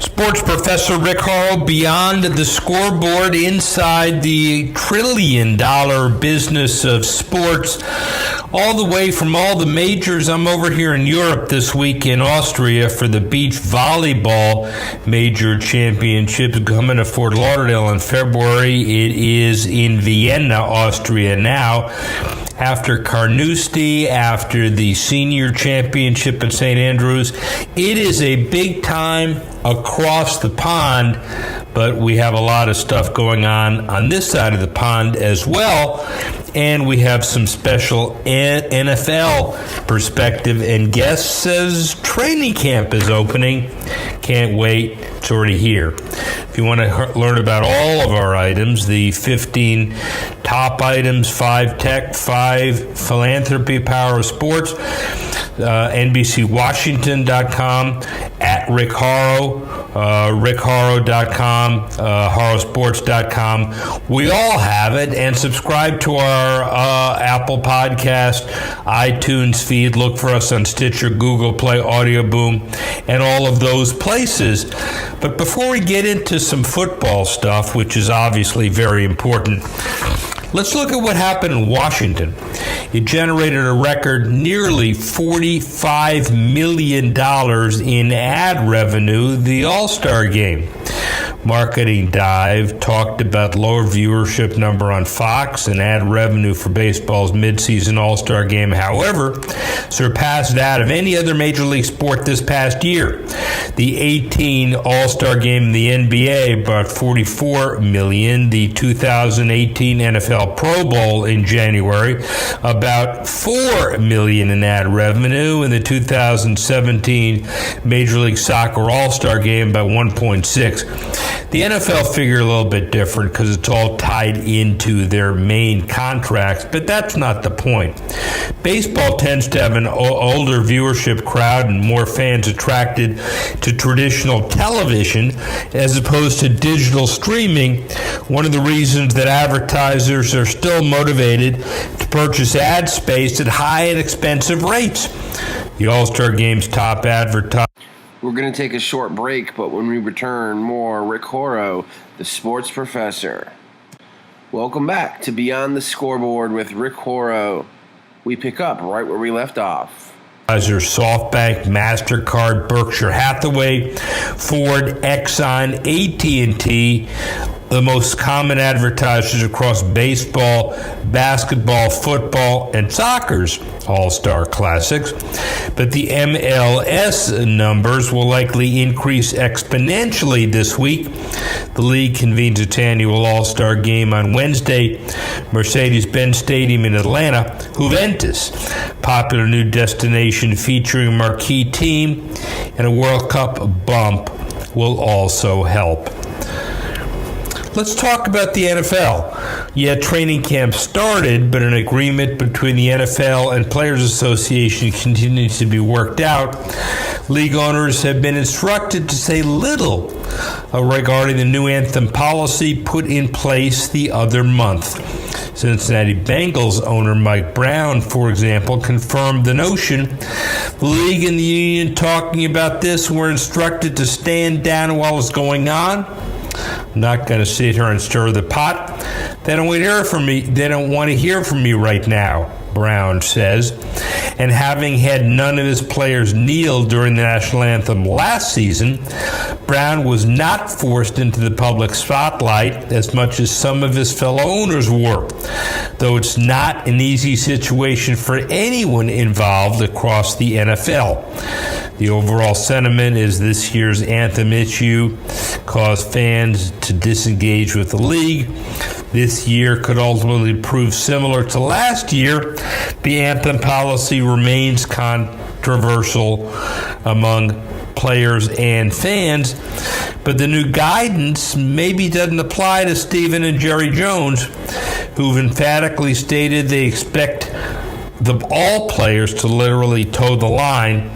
Sports Professor Rick Horrow, beyond the scoreboard, inside the trillion-dollar business of sports, all the way from all the majors. I'm over here in Europe this week in Austria for the beach volleyball major championships coming to Fort Lauderdale in February. It is in Vienna, Austria now. After Carnoustie, after the senior championship at St. Andrews, it is a big time across the pond, but we have a lot of stuff going on this side of the pond as well, and we have some special NFL perspective and guests as training camp is opening. Can't wait. It's already here. If you want to learn about all of our items, the 15 top items, 5 tech, 5 philanthropy, power of sports, NBCWashington.com, at Rick Horrow, RickHorrow.com, HorrowSports.com. We all have it, and subscribe to our Apple Podcast, iTunes feed. Look for us on Stitcher, Google Play, Audio Boom, and all of those places. But before we get into some football stuff, which is obviously very important, let's look at what happened in Washington. It generated a record nearly $45 million in ad revenue, the All-Star Game. Marketing Dive talked about lower viewership number on Fox and ad revenue for baseball's midseason All-Star Game, however, surpassed that of any other major league sport this past year. The 18 All-Star Game in the NBA brought $44 million. The 2018 NFL Pro Bowl in January, about $4 million in ad revenue. And the 2017 Major League Soccer All-Star Game, about $1.6 million. The NFL figure a little bit different because it's all tied into their main contracts, but that's not the point. Baseball tends to have an older viewership crowd and more fans attracted to traditional television as opposed to digital streaming. One of the reasons that advertisers are still motivated to purchase ad space at high and expensive rates. The All-Star Game's top advertiser. We're going to take a short break, but when we return, more Rick Horrow, the sports professor. Welcome back to Beyond the Scoreboard with Rick Horrow. We pick up right where we left off. SoftBank, MasterCard, Berkshire Hathaway, Ford, Exxon, AT&T, the most common advertisers across baseball, basketball, football, and soccer's All-Star Classics. But the MLS numbers will likely increase exponentially this week. The league convenes its annual All-Star Game on Wednesday, Mercedes-Benz Stadium in Atlanta. Juventus, popular new destination featuring a marquee team, and a World Cup bump will also help. Let's talk about the NFL. Yeah, training camp started, but an agreement between the NFL and Players Association continues to be worked out. League owners have been instructed to say little regarding the new anthem policy put in place the other month. Cincinnati Bengals owner Mike Brown, for example, confirmed the notion. The league and the union talking about this were instructed to stand down while it's going on. I'm not going to sit here and stir the pot. They don't want to hear from me. They don't want to hear from me right now, Brown says. And having had none of his players kneel during the national anthem last season, Brown was not forced into the public spotlight as much as some of his fellow owners were, though it's not an easy situation for anyone involved across the NFL. The overall sentiment is this year's anthem issue caused fans to disengage with the league. This year could ultimately prove similar to last year. The anthem policy remains controversial among players and fans, but the new guidance maybe doesn't apply to Stephen and Jerry Jones, who've emphatically stated they expect all players to literally toe the line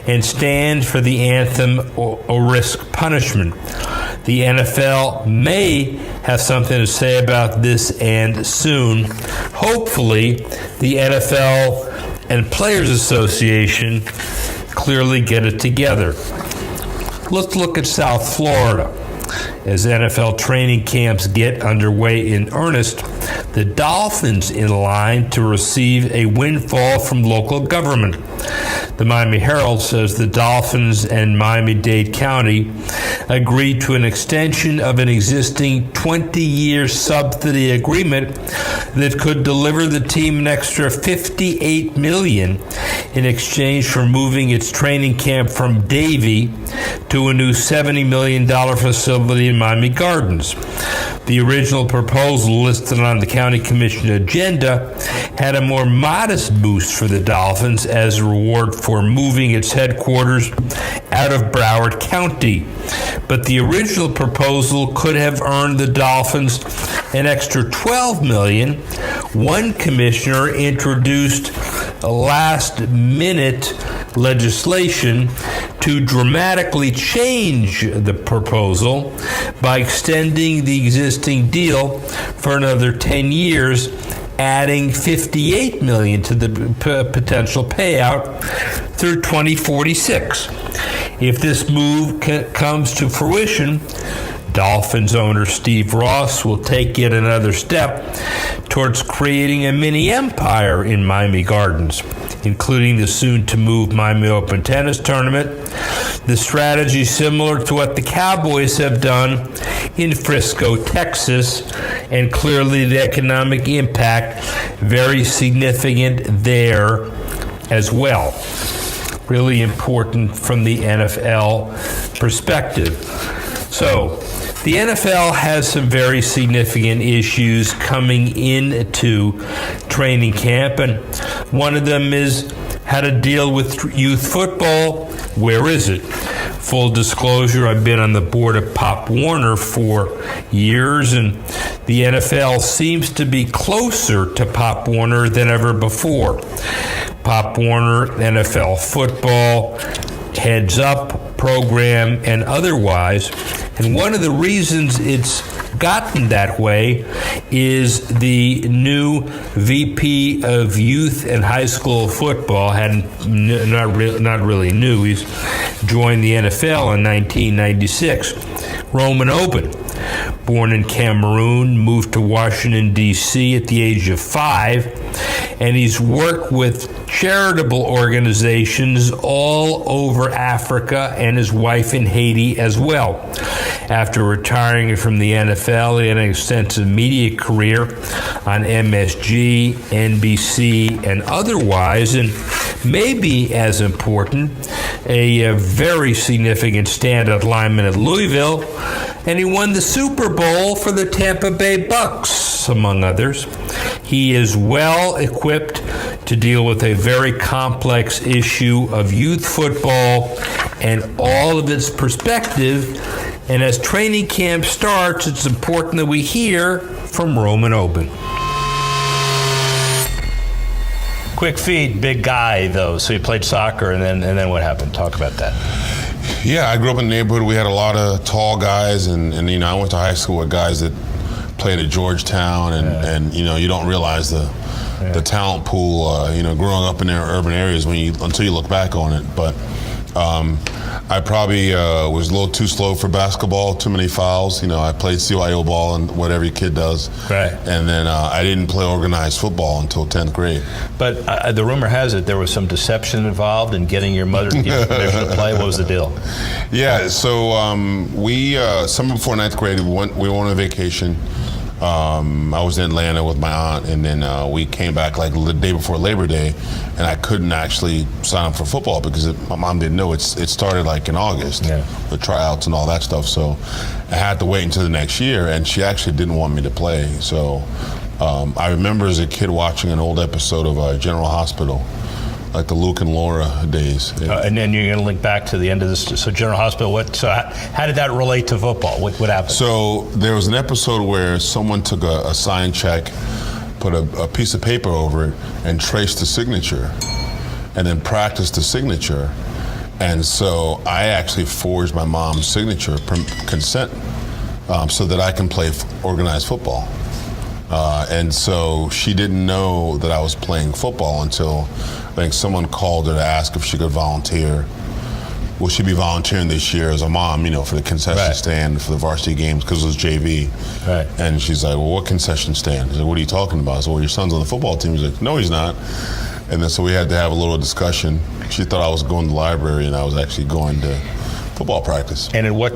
and stand for the anthem or risk punishment. The NFL may have something to say about this, and soon, hopefully, the NFL and Players Association clearly get it together. Let's look at South Florida. As NFL training camps get underway in earnest, the Dolphins in line to receive a windfall from local government. The Miami Herald says the Dolphins and Miami-Dade County agreed to an extension of an existing 20-year subsidy agreement that could deliver the team an extra $58 million in exchange for moving its training camp from Davie to a new $70 million facility in Miami Gardens. The original proposal listed on the county commission agenda had a more modest boost for the Dolphins as a reward for moving its headquarters out of Broward County. But the original proposal could have earned the Dolphins an extra $12 million. One commissioner introduced a last-minute legislation to dramatically change the proposal by extending the existing deal for another 10 years, adding $58 million to the potential payout through 2046. If this move comes to fruition, Dolphins owner Steve Ross will take yet another step towards creating a mini empire in Miami Gardens, including the soon-to-move Miami Open tennis tournament. The strategy is similar to what the Cowboys have done in Frisco, Texas, and clearly the economic impact very significant there as well. Really important from the NFL perspective. So, the NFL has some very significant issues coming into training camp, and one of them is how to deal with youth football. Where is it? Full disclosure, I've been on the board of Pop Warner for years, and the NFL seems to be closer to Pop Warner than ever before. Pop Warner, NFL football, heads up program, and otherwise. And one of the reasons it's gotten that way is the new VP of Youth and High School Football, not really new, he's joined the NFL in 1996, Roman Oben. Born in Cameroon, moved to Washington, D.C. at the age of 5, and he's worked with charitable organizations all over Africa and his wife in Haiti as well. After retiring from the NFL, he had an extensive media career on MSG, NBC, and otherwise, and maybe as important, a very significant stand-up lineman at Louisville, and he won the Super Bowl for the Tampa Bay Bucks, among others. He is well equipped to deal with a very complex issue of youth football and all of its perspective. And as training camp starts, it's important that we hear from Roman Oben. Quick feed, big guy though. So he played soccer, and then what happened? Talk about that. Yeah, I grew up in a neighborhood. We had a lot of tall guys, and I went to high school with guys that played at Georgetown, and you don't realize the talent pool, growing up in their urban areas until you look back on it. But I probably was a little too slow for basketball, too many fouls. I played CYO ball and what every kid does. Right. And then I didn't play organized football until 10th grade. But the rumor has it there was some deception involved in getting your mother to give permission to play. What was the deal? Yeah, so we, summer before 9th grade, we went on a vacation. I was in Atlanta with my aunt, and then we came back like the day before Labor Day, and I couldn't actually sign up for football because my mom didn't know it started like in August, the tryouts and all that stuff. So I had to wait until the next year, and she actually didn't want me to play. So I remember as a kid watching an old episode of General Hospital, like the Luke and Laura days. And then you're going to link back to the end of this. So General Hospital, how did that relate to football? What happened? So there was an episode where someone took a signed check, put a piece of paper over it, and traced the signature, and then practiced the signature. And so I actually forged my mom's signature, consent, so that I can play organized football. And so she didn't know that I was playing football until I think someone called her to ask if she could volunteer. will she be volunteering this year as a mom, for the concession Right. stand for the varsity games because it was JV. Right. And she's like, well, what concession stand? He's like, what are you talking about? I said, well, your son's on the football team. He's like, no, he's not. And then so we had to have a little discussion. She thought I was going to the library and I was actually going to football practice. And at what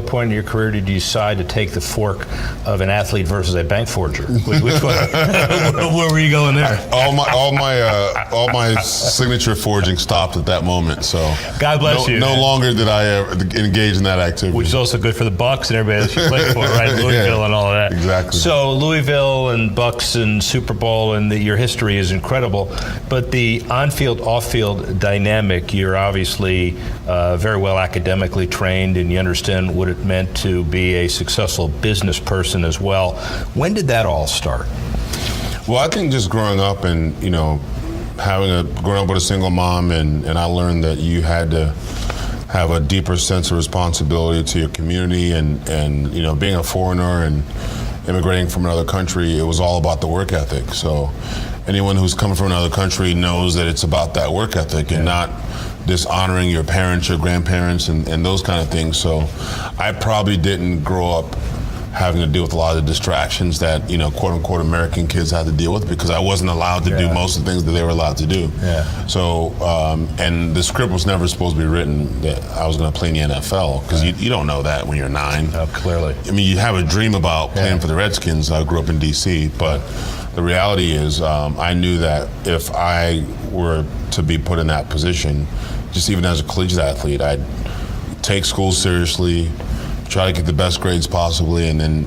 point in your career did you decide to take the fork of an athlete versus a bank forger? Which one? Where were you going there? All my signature forging stopped at that moment. So God bless you. No longer did I engage in that activity. Which is also good for the Bucks and everybody else you played for, right? Louisville and all of that. Exactly. So Louisville and Bucks and Super Bowl and your history is incredible. But the on-field, off-field dynamic, you're obviously very well academically trained and you understand what it meant to be a successful business person as well. When did that all start? Well, I think just growing up and, growing up with a single mom and I learned that you had to have a deeper sense of responsibility to your community and being a foreigner and immigrating from another country, it was all about the work ethic. So anyone who's coming from another country knows that it's about that work ethic and not dishonoring your parents, your grandparents, and those kind of things. So I probably didn't grow up having to deal with a lot of the distractions that, quote unquote American kids had to deal with because I wasn't allowed to do most of the things that they were allowed to do. Yeah. So, and the script was never supposed to be written that I was going to play in the NFL because you don't know that when you're 9. Oh, clearly. I mean, you have a dream about playing for the Redskins. I grew up in D.C., but the reality is I knew that if I were to be put in that position, just even as a collegiate athlete, I'd take school seriously, try to get the best grades possibly, and then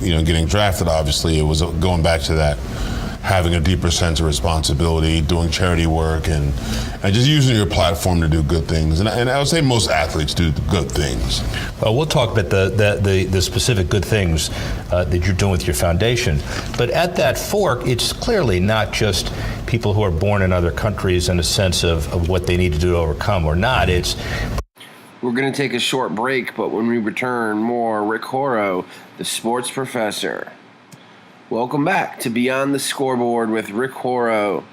getting drafted. Obviously, it was going back to that, having a deeper sense of responsibility, doing charity work, and just using your platform to do good things. And I would say most athletes do good things. Well, we'll talk about the specific good things that you're doing with your foundation. But at that fork, it's clearly not just people who are born in other countries and a sense of what they need to do to overcome or not. We're going to take a short break, but when we return, more Rick Horrow, the sports professor. Welcome back to Beyond the Scoreboard with Rick Horrow.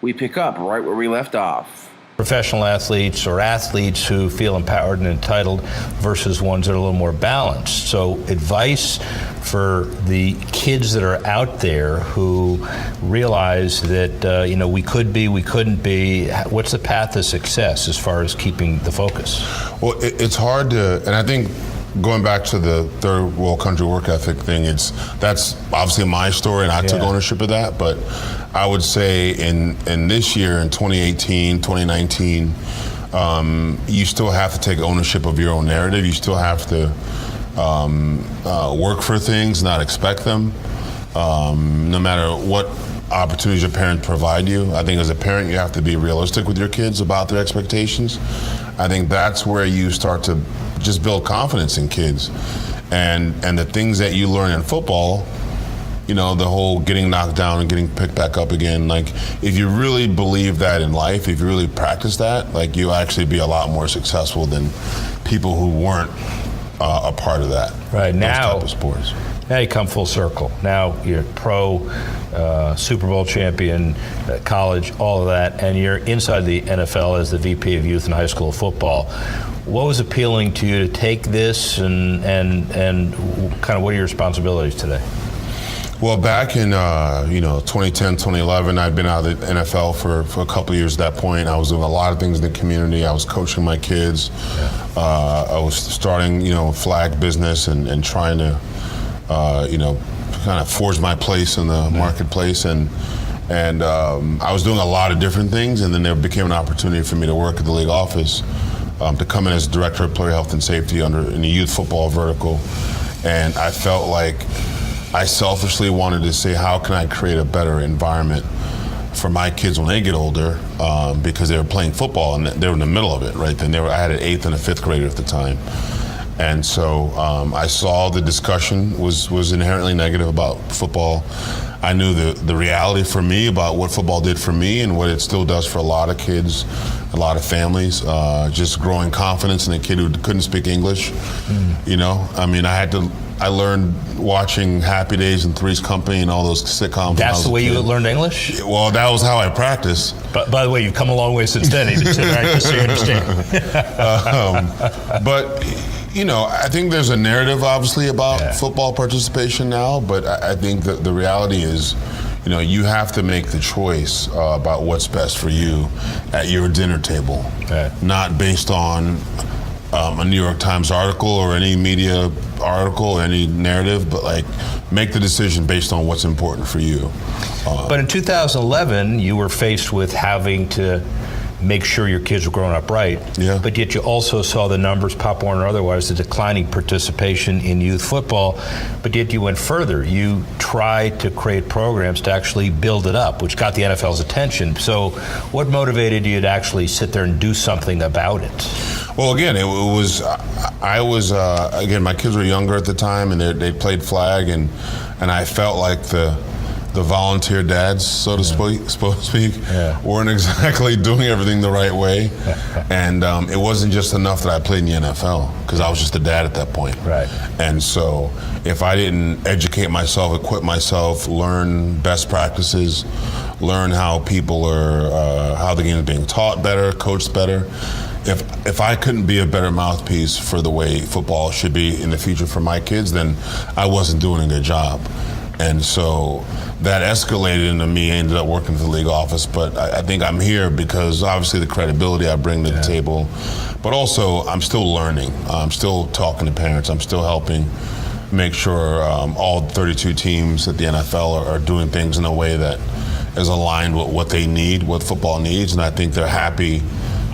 We pick up right where we left off. Professional athletes or athletes who feel empowered and entitled versus ones that are a little more balanced. So advice for the kids that are out there who realize that, we could be, we couldn't be. What's the path to success as far as keeping the focus? Well, it's hard to, and I think going back to the third world country work ethic thing, that's obviously my story and I took ownership of that, but I would say in this year, in 2018, 2019, you still have to take ownership of your own narrative. You still have to work for things, not expect them, no matter what opportunities your parents provide you. I think as a parent, you have to be realistic with your kids about their expectations. I think that's where you start to just build confidence in kids. And the things that you learn in football, the whole getting knocked down and getting picked back up again, like if you really believe that in life, if you really practice that, like you'll actually be a lot more successful than people who weren't a part of that. Right, now, type of sports. Now you come full circle. Now you're pro, Super Bowl champion, college, all of that, and you're inside the NFL as the VP of Youth and High School Football. What was appealing to you to take this and kind of what are your responsibilities today? Well, back in 2010, 2011, I'd been out of the NFL for a couple of years at that point. I was doing a lot of things in the community. I was coaching my kids. I was starting, flag business and trying to, kind of forge my place in the marketplace. And I was doing a lot of different things. And then there became an opportunity for me to work at the league office, to come in as director of player health and safety in the youth football vertical. And I felt like I selfishly wanted to say, how can I create a better environment for my kids when they get older, because they were playing football and they were in the middle of it, right? Then I had an 8th and a 5th grader at the time. And so I saw the discussion was inherently negative about football. I knew the reality for me about what football did for me and what it still does for a lot of kids, a lot of families, just growing confidence in a kid who couldn't speak English. I mean, I I learned watching Happy Days and Three's Company and all those sitcoms. That's the way you learned English? Well, that was how I practiced. But by the way, you've come a long way since then. Just so you understand. But I think there's a narrative, obviously, about football participation now. But I think that the reality is, you have to make the choice about what's best for you at your dinner table, not based on a New York Times article or any media article, any narrative, but make the decision based on what's important for you. But in 2011, you were faced with having to make sure your kids were growing up right. Yeah. But yet you also saw the numbers, Pop Warner or otherwise, the declining participation in youth football. But yet you went further. You tried to create programs to actually build it up, which got the NFL's attention. So what motivated you to actually sit there and do something about it? Well, again, again, my kids were younger at the time, and they played flag, and I felt like the volunteer dads, so to speak, weren't exactly doing everything the right way. And it wasn't just enough that I played in the NFL, because I was just a dad at that point. Right. And so if I didn't educate myself, equip myself, learn best practices, learn how people are, how the game is being taught better, coached better, if I couldn't be a better mouthpiece for the way football should be in the future for my kids, then I wasn't doing a good job. And so that escalated into me. I ended up working for the league office, but I think I'm here because obviously the credibility I bring to the table, but also I'm still learning. I'm still talking to parents. I'm still helping make sure all 32 teams at the NFL are doing things in a way that is aligned with what they need, what football needs, and I think they're happy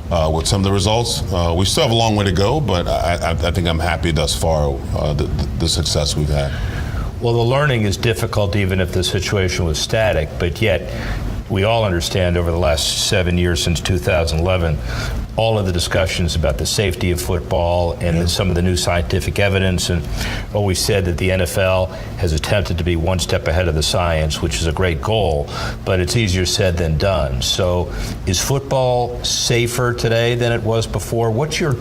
with some of the results. We still have a long way to go, but I think I'm happy thus far, the success we've had. Well, the learning is difficult even if the situation was static, but yet we all understand over the last 7 years since 2011, all of the discussions about the safety of football and some of the new scientific evidence, and always said that the NFL has attempted to be one step ahead of the science, which is a great goal, but it's easier said than done. So is football safer today than it was before? What's your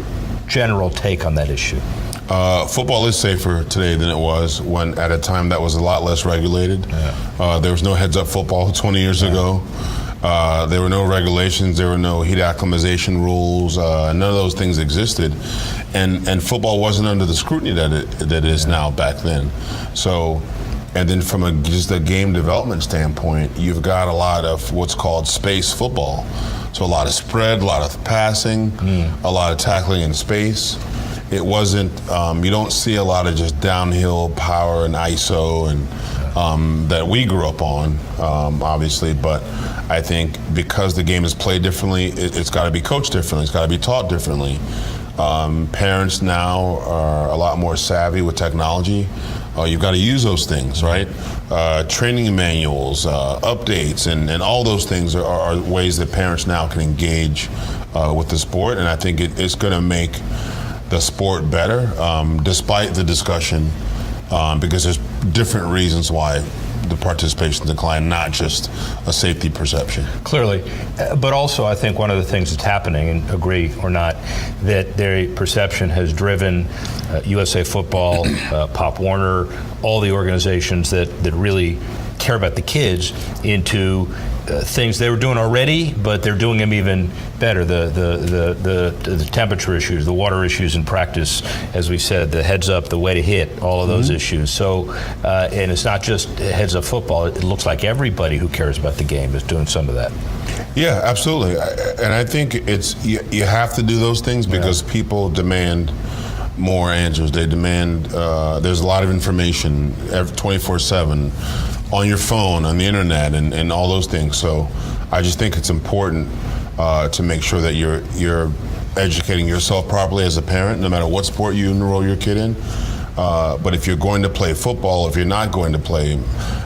general take on that issue? Football is safer today than it was when at a time that was a lot less regulated. There was no heads-up football 20 years ago. There were no regulations. There were no heat acclimatization rules. None of those things existed, and football wasn't under the scrutiny that it is now back then. So, and then from just a game development standpoint, you've got a lot of what's called space football. So a lot of spread, a lot of passing, a lot of tackling in space. It wasn't, you don't see a lot of just downhill power and ISO and that we grew up on, obviously, but I think because the game is played differently, it's got to be coached differently, it's got to be taught differently. Parents now are a lot more savvy with technology. You've got to use those things, right? Training manuals, updates, and all those things are ways that parents now can engage with the sport, and I think it's going to make the sport better, despite the discussion, because there's different reasons why the participation declined, not just a safety perception. Clearly, but also I think one of the things that's happening, and agree or not, that their perception has driven USA Football, Pop Warner, all the organizations that really care about the kids into things they were doing already, but they're doing them even better. The temperature issues, the water issues in practice, as we said, the heads up, the way to hit, all of those issues. So, and it's not just heads up football. It looks like everybody who cares about the game is doing some of that. Yeah, absolutely. And I think it's you have to do those things because people demand more answers. They demand. There's a lot of information 24/7. On your phone, on the internet, and all those things. So I just think it's important to make sure that you're educating yourself properly as a parent, no matter what sport you enroll your kid in. But if you're going to play football, if you're not going to play,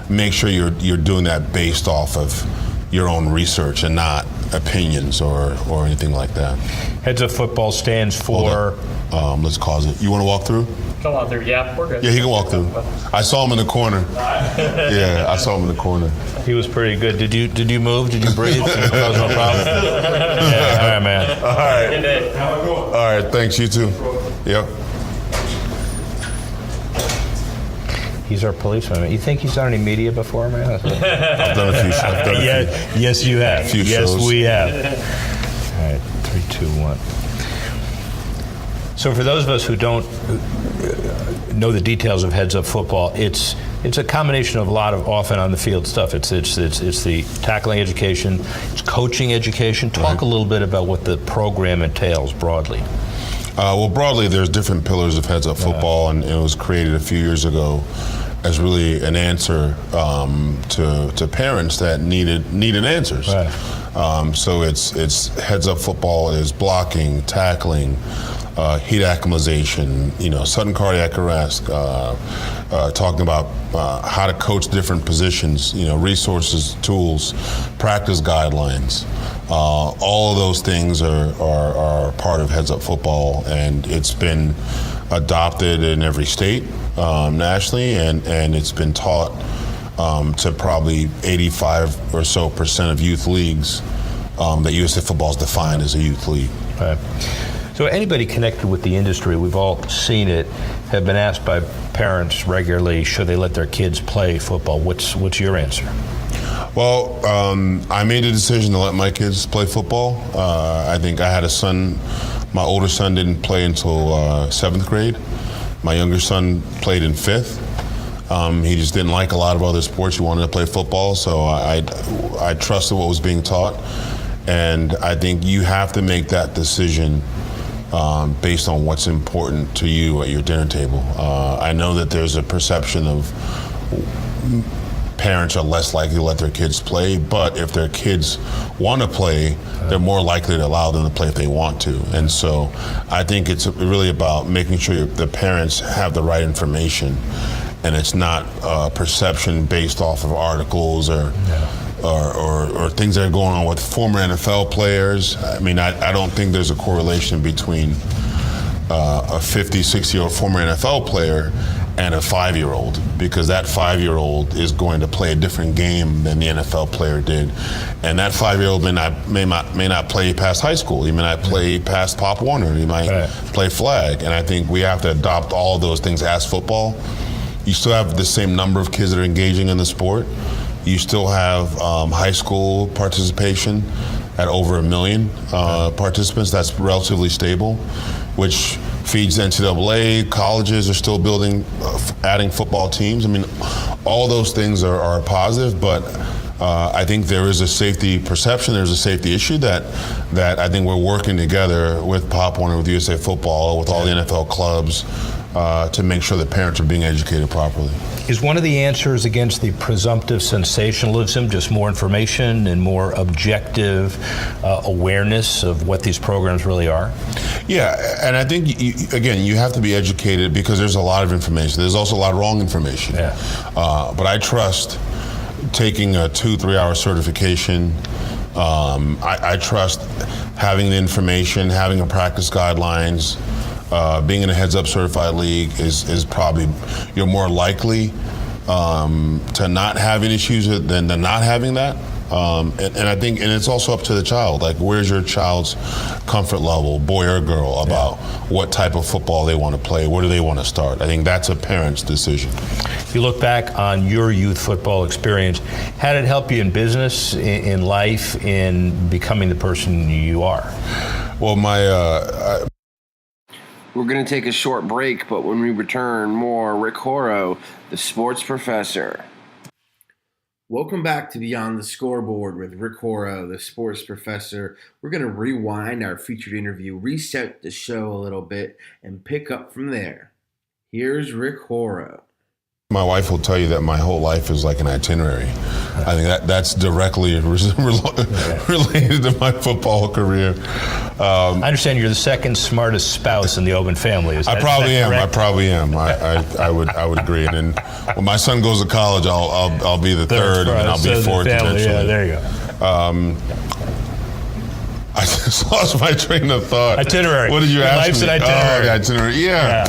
make sure you're doing that based off of your own research and not opinions or anything like that. Heads Up Football stands for? Let's cause it. You want to walk through? Come on through. Yeah, we're good. Yeah, he can walk through. I saw him in the corner. Yeah, I saw him in the corner. He was pretty good. Did you move? Did you breathe? That was no problem. Yeah, all right, man. All right. Good day. All right, thanks. You too. Yep. He's our policeman. You think he's done any media before, man? I've done a few shows. Yes, you have. Few yes, shows. we have. All right, 3, 2, 1. So for those of us who don't know the details of Heads Up Football, it's a combination of a lot of off and on the field stuff. It's the tackling education, it's coaching education. Talk a little bit about what the program entails broadly. Well, broadly, there's different pillars of Heads Up Football, and it was created a few years ago as really an answer to parents that needed answers. Right. So it's Heads Up Football is blocking, tackling, heat acclimatization, sudden cardiac arrest, talking about how to coach different positions, resources, tools, practice guidelines. All of those things are part of Heads Up Football, and it's been adopted in every state nationally, and it's been taught to probably 85% or so of youth leagues that USA Football is defined as a youth league. Right. So anybody connected with the industry, we've all seen it, have been asked by parents regularly, should they let their kids play football? What's your answer? Well, I made a decision to let my kids play football. I think I had a son, my older son didn't play until 7th grade. My younger son played in 5th. He just didn't like a lot of other sports. He wanted to play football, so I trusted what was being taught. And I think you have to make that decision based on what's important to you at your dinner table. I know that there's a perception of parents are less likely to let their kids play, but if their kids want to play, they're more likely to allow them to play if they want to. And so I think it's really about making sure the parents have the right information, and it's not perception based off of articles or things that are going on with former NFL players. I mean, I don't think there's a correlation between a 50, 60-year-old former NFL player and a 5-year-old, because that 5-year-old is going to play a different game than the NFL player did, and that 5-year-old may not play past high school. He may not play past Pop Warner. He might play flag, and I think we have to adopt all of those things as football. You still have the same number of kids that are engaging in the sport. You still have high school participation at over 1 million participants. That's relatively stable, which feeds NCAA. Colleges are still adding football teams. I mean, all those things are positive, but I think there is a safety perception, there's a safety issue that I think we're working together with Pop Warner, with USA Football, with all the NFL clubs to make sure that parents are being educated properly. Is one of the answers against the presumptive sensationalism just more information and more objective awareness of what these programs really are? Yeah, and I think, you have to be educated because there's a lot of information. There's also a lot of wrong information. Yeah. But I trust taking a 2-3 hour certification. I trust having the information, having a practice guidelines. Being in a Heads Up certified league is probably, you're more likely to not have any issues than not having that. And I think, and it's also up to the child. Like, where's your child's comfort level, boy or girl, about what type of football they want to play? Where do they want to start? I think that's a parent's decision. If you look back on your youth football experience, how did it help you in business, in life, in becoming the person you are? Well, We're going to take a short break, but when we return, more Rick Horrow, the sports professor. Welcome back to Beyond the Scoreboard with Rick Horrow, the sports professor. We're going to rewind our featured interview, reset the show a little bit, and pick up from there. Here's Rick Horrow. My wife will tell you that my whole life is like an itinerary. I think that's directly related to my football career. I understand you're the second smartest spouse in the Oben family. I probably am. I would agree. And then when my son goes to college, I'll be the third, and I'll be fourth eventually. Yeah, there you go. I just lost my train of thought. Itinerary. What did you ask me? Life's an itinerary. Oh, itinerary. Yeah.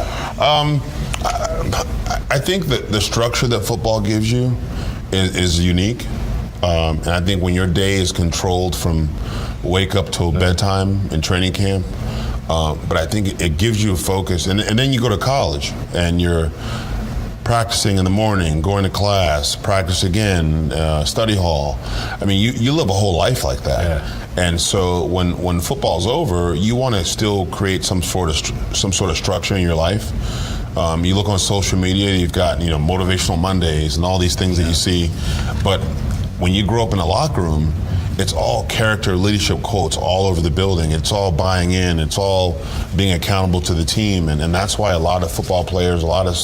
I think that the structure that football gives you is unique. And I think when your day is controlled from wake up till bedtime in training camp, but I think it gives you a focus. And then you go to college and practicing in the morning, going to class, practice again, study hall. I mean, you live a whole life like that. Yeah. And so when football's over, you want to still create some sort of structure in your life. You look on social media, you've got Motivational Mondays and all these things that you see. But when you grow up in a locker room, it's all character leadership quotes all over the building. It's all buying in. It's all being accountable to the team. And that's why a lot of football players, a lot of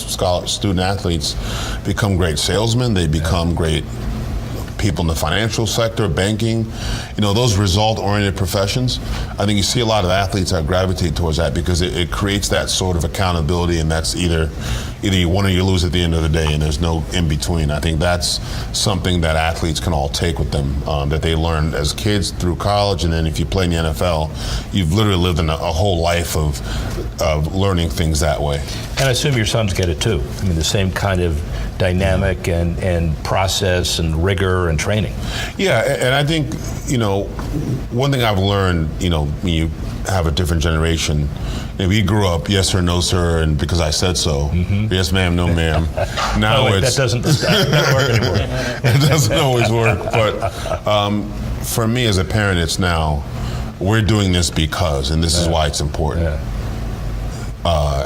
student athletes become great salesmen. They become great people in the financial sector, banking, those result-oriented professions. I think you see a lot of athletes that gravitate towards that because it creates that sort of accountability, and that's either you win or you lose at the end of the day, and there's no in between. I think that's something that athletes can all take with them, that they learned as kids through college, and then if you play in the NFL, you've literally lived in a whole life of learning things that way. And I assume your sons get it too. I mean, the same kind of dynamic and process and rigor and training. Yeah, and I think, one thing I've learned, when you have a different generation, we grew up yes sir, no sir, and because I said so, yes ma'am, no ma'am. Now that doesn't work anymore. It doesn't always work, but for me as a parent, it's now, we're doing this because, and this is why it's important. Yeah.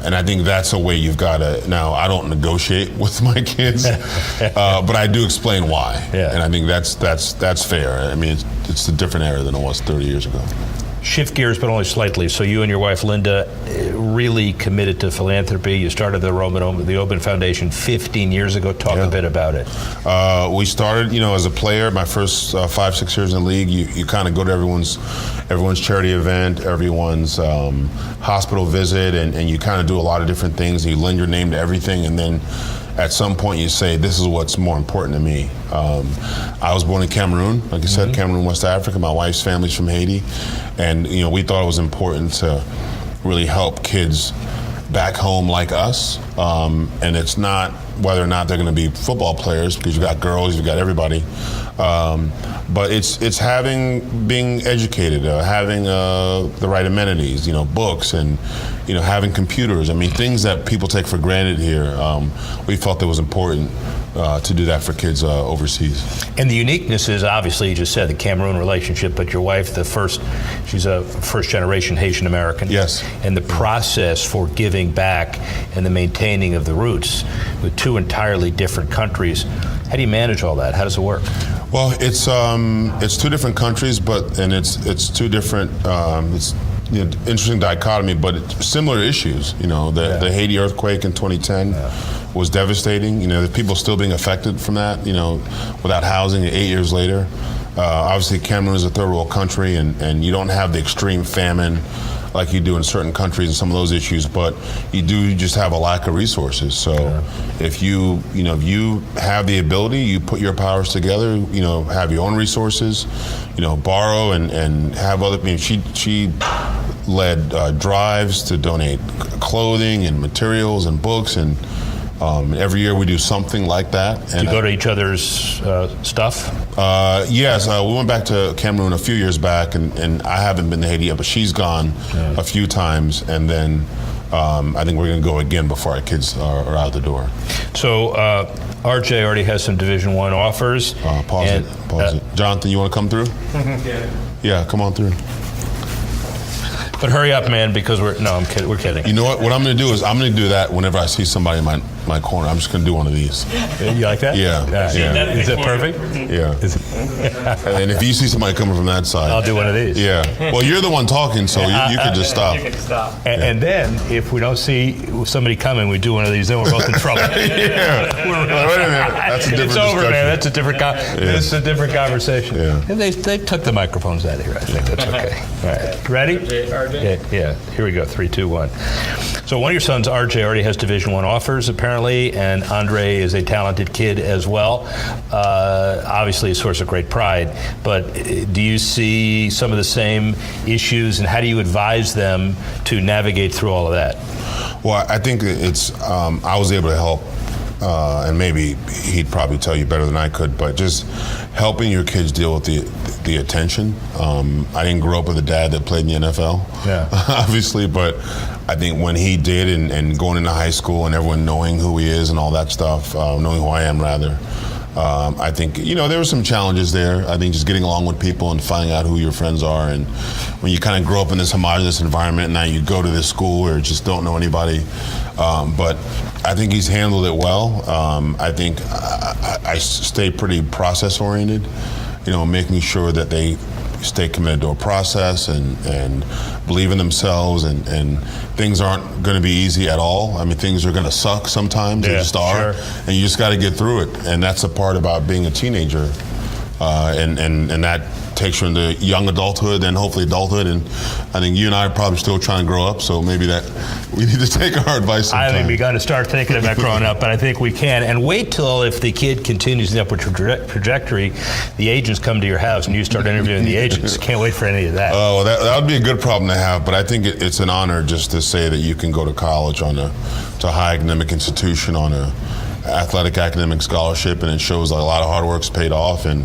And I think that's a way you've got to, now I don't negotiate with my kids, but I do explain why. Yeah. And I think that's fair. I mean, it's a different era than it was 30 years ago. Shift gears, but only slightly. So you and your wife, Linda, really committed to philanthropy. You started the Open Foundation 15 years ago. Talk a bit about it. We started, as a player, my first 5-6 years in the league, you kind of go to everyone's charity event, everyone's hospital visit, and you kind of do a lot of different things. You lend your name to everything, and then at some point you say, this is what's more important to me. I was born in Cameroon, like I said, Cameroon, West Africa. My wife's family's from Haiti. And, we thought it was important to really help kids back home like us. And it's not whether or not they're going to be football players, because you've got girls, you've got everybody. But it's being educated, having the right amenities, books, and having computers. I mean, things that people take for granted here. We felt it was important to do that for kids overseas. And the uniqueness is, obviously, you just said the Cameroon relationship, but your wife, she's a first-generation Haitian American. Yes. And the process for giving back and the maintaining of the roots with two entirely different countries. How do you manage all that? How does it work? Well, it's two different countries, and it's two different. It's interesting dichotomy, but it's similar issues. The Haiti earthquake in 2010 was devastating. There's people still being affected from that. Without housing 8 years later. Obviously, Cameroon is a third world country, and you don't have the extreme famine like you do in certain countries and some of those issues, but you do just have a lack of resources. So if you have the ability, you put your powers together, have your own resources, borrow and have other, she led drives to donate clothing and materials and books, and every year we do something like that. And you go to each other's stuff? Yes, we went back to Cameroon a few years back, and I haven't been to Haiti yet, but she's gone a few times, and then I think we're going to go again before our kids are out the door. So RJ already has some Division I offers. Pause it. Jonathan, you want to come through? Yeah, come on through. But hurry up, man, because we're kidding. We're kidding. You know what? What I'm going to do is I'm going to do that whenever I see somebody in my corner. I'm just going to do one of these. You like that? Yeah. Is that perfect? Yeah. And if you see somebody coming from that side, I'll do one of these. Yeah. Well, you're the one talking, so you can just stop. You can stop. And then if we don't see somebody coming, we do one of these. Then we're both in trouble. Yeah. Wait a minute. That's a different It's over, discussion. man. That's a different. This is a different conversation. Yeah. And they took the microphones out of here. I think that's okay. All right. Ready? RJ. Yeah. Here we go. 3, 2, 1. So one of your sons, RJ, already has Division I offers apparently, and Andre is a talented kid as well. Obviously, a source of great pride. But do you see some of the same issues, and how do you advise them to navigate through all of that? Well, I think it's. I was able to help. And maybe he'd probably tell you better than I could, but just helping your kids deal with the attention. I didn't grow up with a dad that played in the NFL, obviously, but I think when he did, and going into high school and everyone knowing who he is and all that stuff, knowing who I am rather, I think, there were some challenges there. I think just getting along with people and finding out who your friends are. And when you kind of grow up in this homogenous environment, and now you go to this school or just don't know anybody. But I think he's handled it well. I think I stay pretty process-oriented, making sure that they stay committed to a process and believe in themselves, and things aren't going to be easy at all. I mean, things are going to suck sometimes. They just are. Sure. And you just got to get through it. And that's the part about being a teenager. And that takes you into young adulthood and hopefully adulthood. And I think you and I are probably still trying to grow up, so maybe that we need to take our advice sometime. I think we got to start thinking about growing up, but I think we can. And wait till, if the kid continues the upward trajectory, the agents come to your house and you start interviewing the agents. Can't wait for any of that. Oh, that would be a good problem to have, but I think it's an honor just to say that you can go to college to a high academic institution on a athletic academic scholarship, and it shows a lot of hard work's paid off. And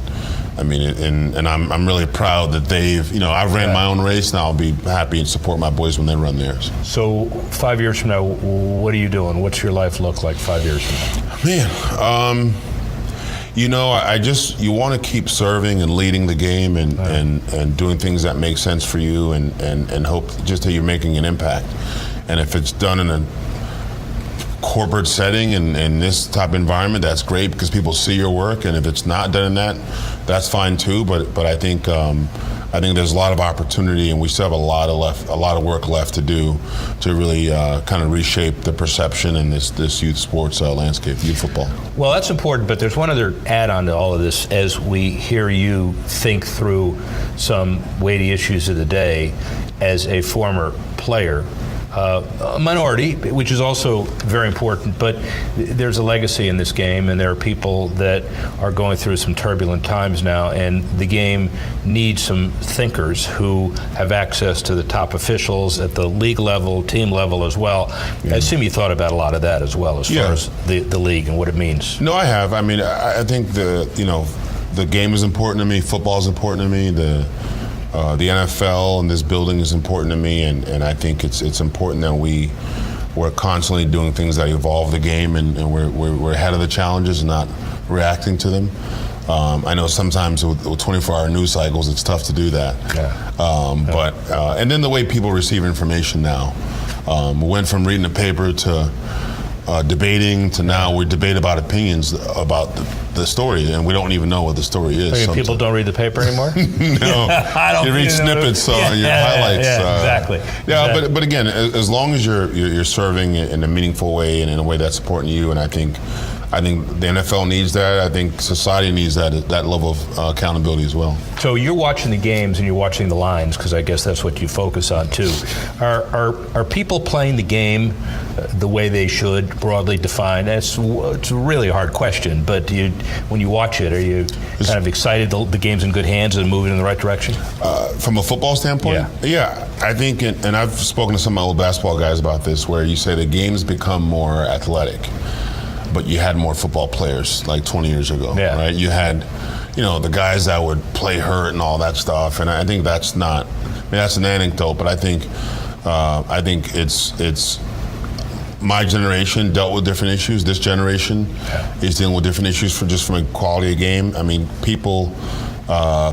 I mean, and I'm really proud that I've ran my own race, and I'll be happy and support my boys when they run theirs. So 5 years from now, what are you doing? What's your life look like 5 years from now? Man, you want to keep serving and leading the game and doing things that make sense for you, and hope just that you're making an impact. And if it's done in a corporate setting and this type of environment, that's great because people see your work. And if it's not done in that, that's fine too. But I think there's a lot of opportunity, and we still have a lot of work left to do to really kind of reshape the perception in this youth sports landscape, youth football. Well, that's important, but there's one other add-on to all of this. As we hear you think through some weighty issues of the day as a former player, a minority, which is also very important, but there's a legacy in this game, and there are people that are going through some turbulent times now, and the game needs some thinkers who have access to the top officials at the league level, team level as well. Yeah. I assume you thought about a lot of that as well, as far as the league and what it means. No, I have. I mean, I think the game is important to me. Football is important to me. The NFL and this building is important to me, and I think it's important that we're constantly doing things that evolve the game, and we're ahead of the challenges and not reacting to them. I know sometimes with 24-hour news cycles, it's tough to do that. But then the way people receive information now, we went from reading the paper to debating to now we debate about opinions about the story, and we don't even know what the story is. People don't read the paper anymore? No, I don't. You read snippets on your highlights. Exactly. Exactly. But again, as long as you're serving in a meaningful way and in a way that's supporting you, and I think the NFL needs that. I think society needs that level of accountability as well. So you're watching the games and you're watching the lines, because I guess that's what you focus on too. Are people playing the game the way they should, broadly defined? It's a really hard question, but when you watch it, are you kind of excited the game's in good hands and moving in the right direction? From a football standpoint? Yeah, I think, and I've spoken to some of my old basketball guys about this, where you say the game's become more athletic, but you had more football players like 20 years ago, right? You had, the guys that would play hurt and all that stuff, and I think that's not, that's an anecdote, but I think it's my generation dealt with different issues. This generation is dealing with different issues from a quality of game. I mean,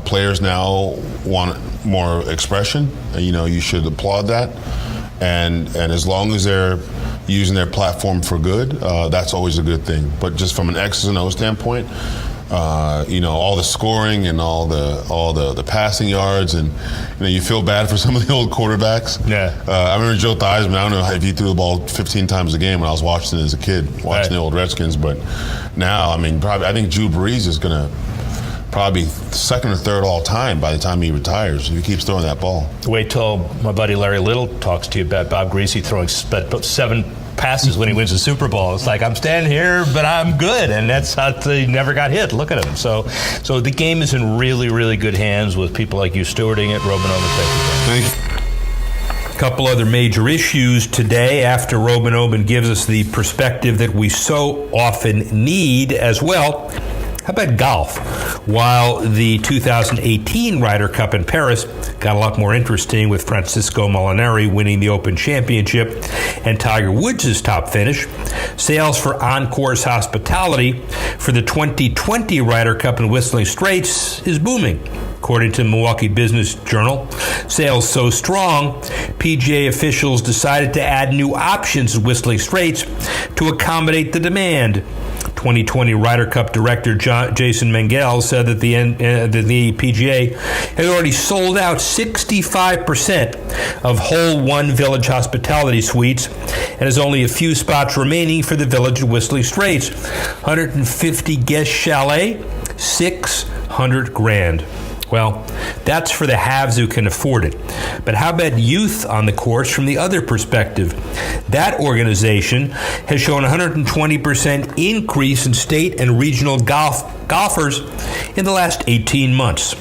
players now want more expression. You should applaud that, and as long as they're using their platform for good, that's always a good thing. But just from an X's and O standpoint, all the scoring and all the passing yards, and you feel bad for some of the old quarterbacks. I remember Joe Theismann. I don't know if he threw the ball 15 times a game when I was watching it as a kid, watching the old Redskins. But now, I think Drew Brees is going to probably second or third all time by the time he retires, if he keeps throwing that ball. Wait till my buddy Larry Little talks to you about Bob Greasy throwing 7 passes when he wins the Super Bowl. It's like, I'm standing here, but I'm good, and that's how he never got hit. Look at him. So the game is in really, really good hands with people like you stewarding it. Robin Oben, thank you. A couple other major issues today after Robin Oben gives us the perspective that we so often need as well. How about golf? While the 2018 Ryder Cup in Paris got a lot more interesting with Francisco Molinari winning the Open Championship and Tiger Woods' top finish, sales for on-course hospitality for the 2020 Ryder Cup in Whistling Straits is booming. According to Milwaukee Business Journal, sales so strong, PGA officials decided to add new options at Whistling Straits to accommodate the demand. 2020 Ryder Cup director Jason Mengel said that the PGA had already sold out 65% of Hole 1 Village hospitality suites and has only a few spots remaining for the Village at Whistling Straits. 150 guest chalet, $600,000. Well, that's for the haves who can afford it. But how about youth on the course from the other perspective? That organization has shown a 120% increase in state and regional golfers in the last 18 months.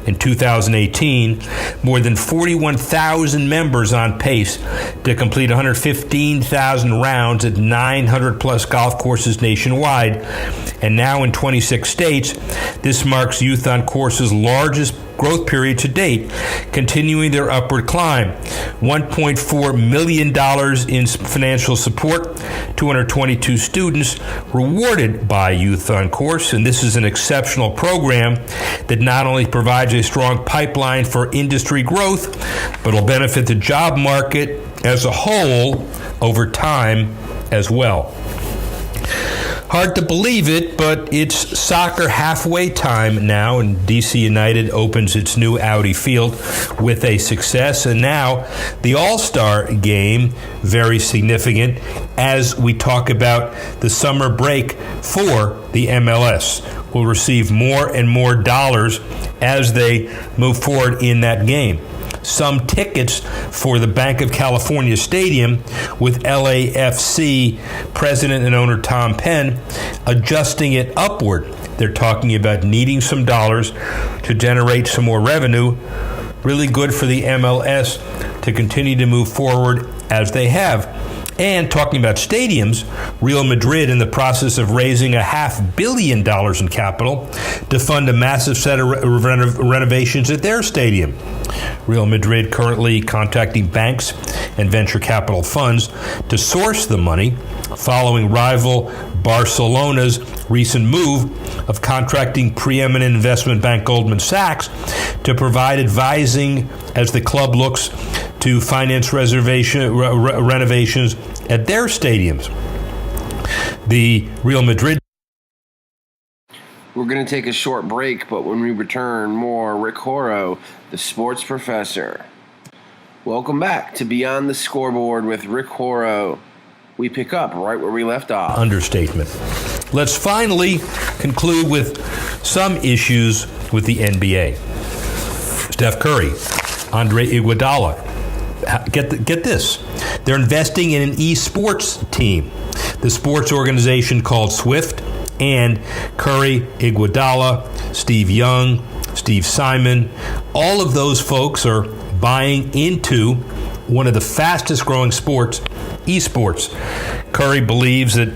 In 2018, more than 41,000 members on pace to complete 115,000 rounds at 900-plus golf courses nationwide. And now in 26 states, this marks Youth on Course's largest growth period to date, continuing their upward climb. $1.4 million in financial support, 222 students rewarded by Youth on Course, and this is an exceptional program that not only provides a strong pipeline for industry growth, but will benefit the job market as a whole over time as well. Hard to believe it, but it's soccer halfway time now, and DC United opens its new Audi Field with a success. And now the All-Star game, very significant as we talk about the summer break for the MLS. Will receive more and more dollars as they move forward in that game. Some tickets for the Bank of California Stadium with LAFC president and owner Tom Penn adjusting it upward. They're talking about needing some dollars to generate some more revenue. Really good for the MLS to continue to move forward as they have. And talking about stadiums, Real Madrid in the process of raising $500 million in capital to fund a massive set of renovations at their stadium. Real Madrid currently contacting banks and venture capital funds to source the money following rival Barcelona's recent move of contracting preeminent investment bank Goldman Sachs to provide advising as the club looks to finance renovations at their stadiums. The Real Madrid. We're going to take a short break, but when we return, more Rick Horrow, the sports professor. Welcome back to Beyond the Scoreboard with Rick Horrow. We pick up right where we left off. Understatement. Let's finally conclude with some issues with the NBA. Steph Curry, Andre Iguodala. Get this. They're investing in an esports team. The sports organization called Swift, and Curry, Iguodala, Steve Young, Steve Simon, all of those folks are buying into one of the fastest growing sports, esports. Curry believes that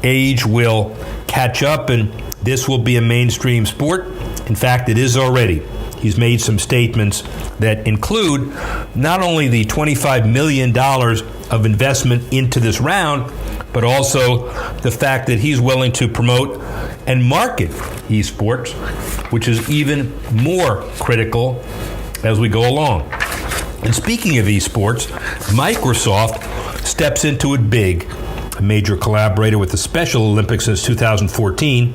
age will catch up and this will be a mainstream sport. In fact, it is already. He's made some statements that include not only the $25 million of investment into this round, but also the fact that he's willing to promote and market esports, which is even more critical as we go along. And speaking of esports, Microsoft steps into it big, a major collaborator with the Special Olympics since 2014,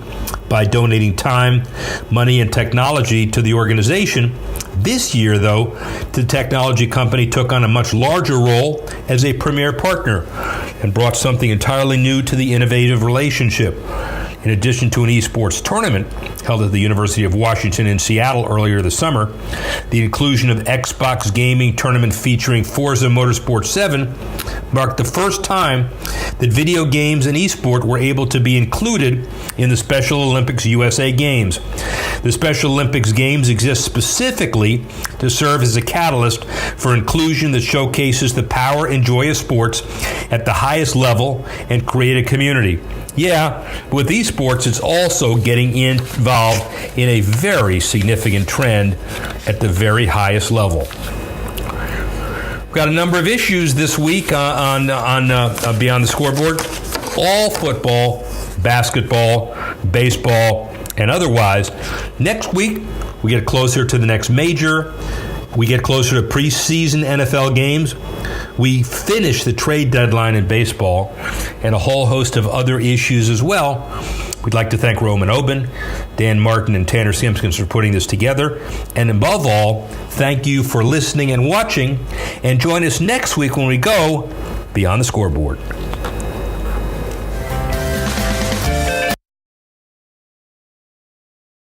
by donating time, money, and technology to the organization. This year, though, the technology company took on a much larger role as a premier partner and brought something entirely new to the innovative relationship. In addition to an esports tournament held at the University of Washington in Seattle earlier this summer, the inclusion of Xbox gaming tournament featuring Forza Motorsport 7 marked the first time that video games and esport were able to be included in the Special Olympics USA Games. The Special Olympics Games exist specifically to serve as a catalyst for inclusion that showcases the power and joy of sports at the highest level and create a community. Yeah, with esports, it's also getting involved in a very significant trend at the very highest level. We've got a number of issues this week on Beyond the Scoreboard. All football, basketball, baseball, and otherwise. Next week, we get closer to the next major. We get closer to preseason NFL games. We finish the trade deadline in baseball and a whole host of other issues as well. We'd like to thank Roman Oben, Dan Martin, and Tanner Simpkins for putting this together. And above all, thank you for listening and watching. And join us next week when we go Beyond the Scoreboard.